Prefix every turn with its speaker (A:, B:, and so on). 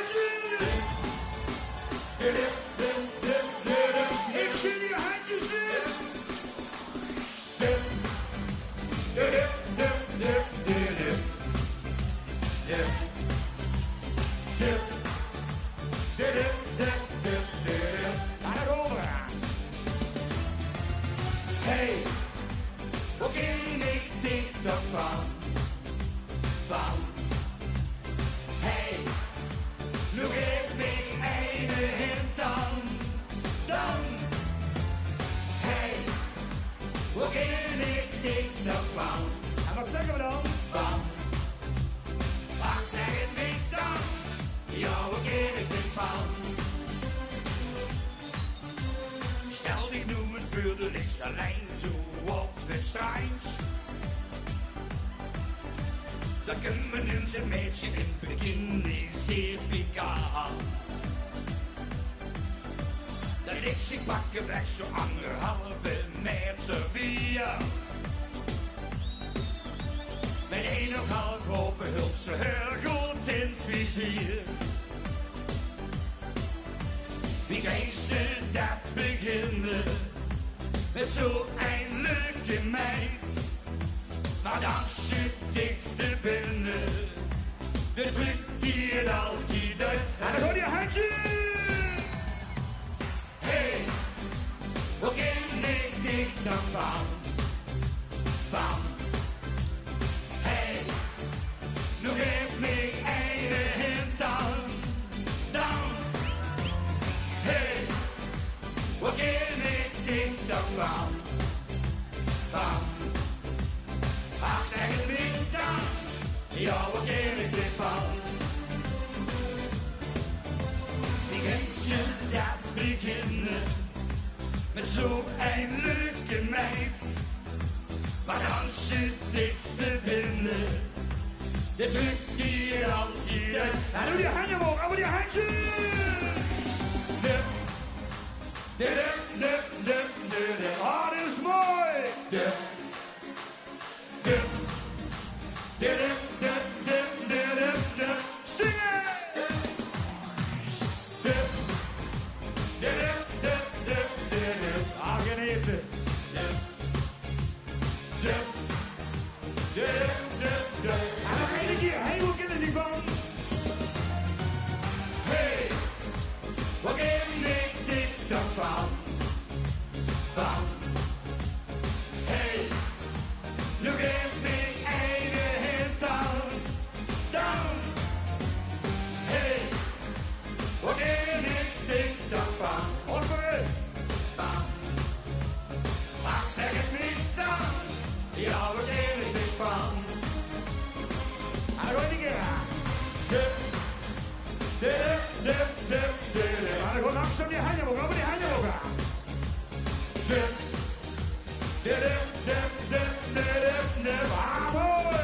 A: handjes! Ik zie die handjes niet! Daar over aan. Hey, hoe ken ik dich ervan? Hey, nu geef ik eine hint dan. Hey, hoe ken ik dich ervan? En wat zeggen we dan? Ach, zeg het niet dan. Ja, hoe ken ik dich van? Stel dich nu eens voor de linkse lijn, zo op het strand. Dan kunnen ze meisje in bikini zeer pikant. Dan ligt zich bakken weg zo 1,5 meter vier. Met 1,5 open hulp ze heel goed in vizier. Wie gaat ze dat beginnen met zo'n leuke meid? Maar dan zit dichter binnen, de druk die het altijd uit. En dan hoor je handje! Hey, hoe ken ik dich dan van? Hey, nu geef me eine hint dan. Hey, hoe ken ik dich dan van? Ach, zeg het niet dan. Ja, wat ken ik dit van? Die mensen dat beginnen met zo'n leuke meid. Maar dan zit ik te binnen, de druk die je altijd uit. En doe die handen omhoog, en doe die handjes! Ah, dit is mooi! Zingen! Ah, genieten! En nog één keer, hey, hoe ken je die van? Hey, hoe ken ik dit dan van? Hey, nu geef ik eine hint dan. Hey, hoe ken ik dit dan van? Ongeveer. Ach, zeg het niet dan. Ja, wat ken ik dit van? En nog een keer aan. Maar gewoon langzaam die handen omhoog, die handen omhoog aan. Ah, mooi!